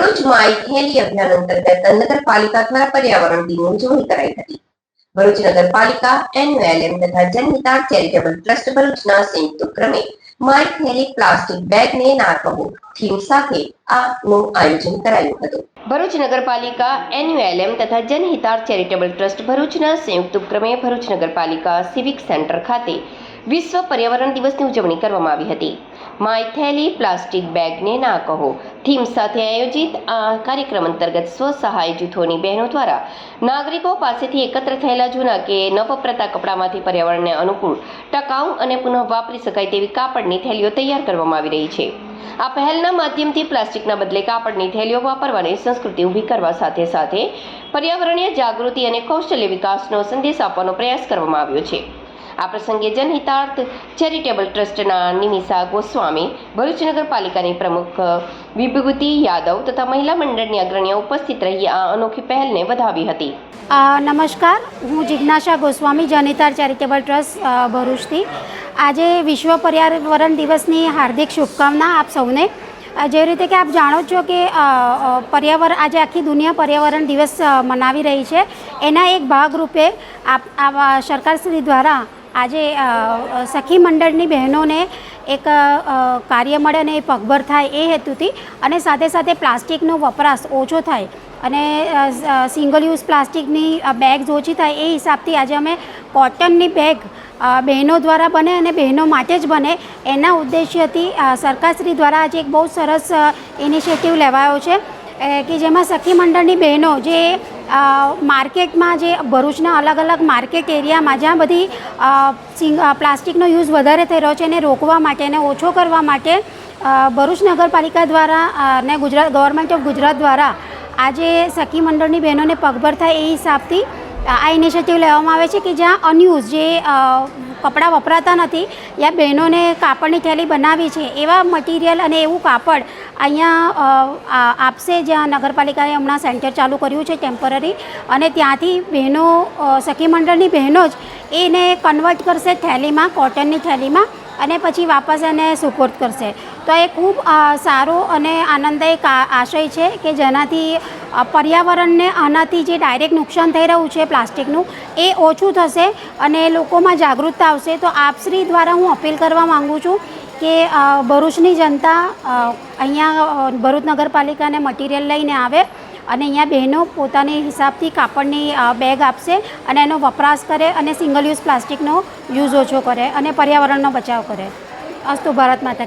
ભરૂચમાં થેલી અભિયાન અંતર્ગત નગરપાલિકા દ્વારા પર્યાવરણ દિનની ઉજવણી કરાઈ હતી। ભરૂચ નગરપાલિકા, NULM તથા જનહિતાર્થ ચેરિટેબલ ટ્રસ્ટ ભરૂચના સંયુક્ત ઉપક્રમે માય થેલી પ્લાસ્ટિક બેગને ના કહો થીમ સાથે આનું આયોજન કરાયું હતું। ભરૂચ નગરપાલિકા, NULM તથા જનહિતાર્થ ચેરિટેબલ ટ્રસ્ટ ભરૂચના સંયુક્ત ઉપક્રમે ભરૂચ નગરપાલિકા સિવિક સેન્ટર ખાતે વિશ્વ પર્યાવરણ દિવસની ઉજવણી કરવામાં આવી હતી। માય થેલી પ્લાસ્ટિક બેગને ના કહો થીમ સાથે આયોજિત આ કાર્યક્રમ અંતર્ગત સ્વસહાય જૂથોની બહેનો દ્વારા નાગરિકો પાસેથી એકત્ર થયેલા જૂના કે ન વપરાતા કપડામાંથી પર્યાવરણને અનુકૂળ, ટકાઉ અને પુનઃ વાપરી શકાય તેવી કાપડની થેલીઓ તૈયાર કરવામાં આવી રહી છે। આ પહેલના માધ્યમથી પ્લાસ્ટિકના બદલે કાપડની થેલીઓ વાપરવાની સંસ્કૃતિ ઊભી કરવા સાથે સાથે પર્યાવરણીય જાગૃતિ અને કૌશલ્ય વિકાસનો સંદેશ આપવાનો પ્રયાસ કરવામાં આવ્યો છે। આ પ્રસંગે જનહિતાર્થ ચેરિટેબલ ટ્રસ્ટના નિમિષા ગોસ્વામી, ભરૂચ નગરપાલિકાની પ્રમુખ વિભૂતિ યાદવ તથા મહિલા મંડળની અગ્રણીઓ ઉપસ્થિત રહી આ અનોખી પહેલને વધાવી હતી। નમસ્કાર, હું જિજ્ઞાસા ગોસ્વામી, જનહિતાર્થ ચેરિટેબલ ટ્રસ્ટ ભરૂચથી। આજે વિશ્વ પર્યાવરણ દિવસની હાર્દિક શુભકામના આપ સૌને। જે રીતે કે આપ જાણો છો કે પર્યાવરણ આજે આખી દુનિયા પર્યાવરણ દિવસ મનાવી રહી છે, એના એક ભાગરૂપે સરકારશ્રી દ્વારા આજે સખી મંડળની બહેનોને એક કાર્ય મળે અને એ પગભર થાય એ હેતુથી અને સાથે સાથે પ્લાસ્ટિકનો વપરાશ ઓછો થાય અને સિંગલ યુઝ પ્લાસ્ટિકની બેગ્સ ઓછી થાય એ હિસાબથી આજે અમે કોટનની બેગ બહેનો દ્વારા બને અને બહેનો માટે જ બને એના ઉદ્દેશ્યથી સરકારશ્રી દ્વારા આજે એક બહુ સરસ ઇનિશિયેટિવ લેવાયો છે કે જેમાં સખી મંડળની બહેનો જે માર્કેટમાં જે ભરૂચના અલગ અલગ માર્કેટ એરિયામાં જ્યાં બધી પ્લાસ્ટિકનો યુઝ વધારે થઈ રહ્યો છે એને રોકવા માટે અને ઓછો કરવા માટે ભરૂચ નગરપાલિકા દ્વારા અને ગવર્મેન્ટ ઓફ ગુજરાત દ્વારા આજે સખી મંડળની બહેનોને પગભર થાય એ હિસાબથી આ ઇનિશિયેટિવ લેવામાં આવે છે કે જ્યાં અનયુઝ જે કપડાં વપરાતા નથી યા બહેનોને કાપડની થેલી બનાવી છે એવા મટીરિયલ અને એવું કાપડ અહીંયા આપશે, જ્યાં નગરપાલિકાએ હમણાં સેન્ટર ચાલુ કર્યું છે ટેમ્પરરી, અને ત્યાંથી બહેનો સખી મંડળની બહેનો જ એને કન્વર્ટ કરશે થેલીમાં, કોટનની થેલીમાં, અને પછી વાપસ એને સુપોર્દ કરશે। તો એ ખૂબ સારો અને આનંદદાયક આશય છે કે જેનાથી પર્યાવરણને આનાથી જે ડાયરેક્ટ નુકસાન થઈ રહ્યું છે પ્લાસ્ટિકનું એ ઓછું થશે અને લોકોમાં જાગૃતતા આવશે। તો આપશ્રી દ્વારા હું અપીલ કરવા માગું છું કે ભરૂચની જનતા અહીંયા ભરૂચ નગરપાલિકાને મટીરિયલ લઈને આવે અને અહીંયા બહેનો પોતાની હિસાબથી કાપડની બેગ આપશે અને એનો વપરાશ કરે અને સિંગલ યુઝ પ્લાસ્ટિકનો યુઝ ઓછો કરે અને પર્યાવરણનો બચાવ કરે। અસ્તુ ભારત માતા।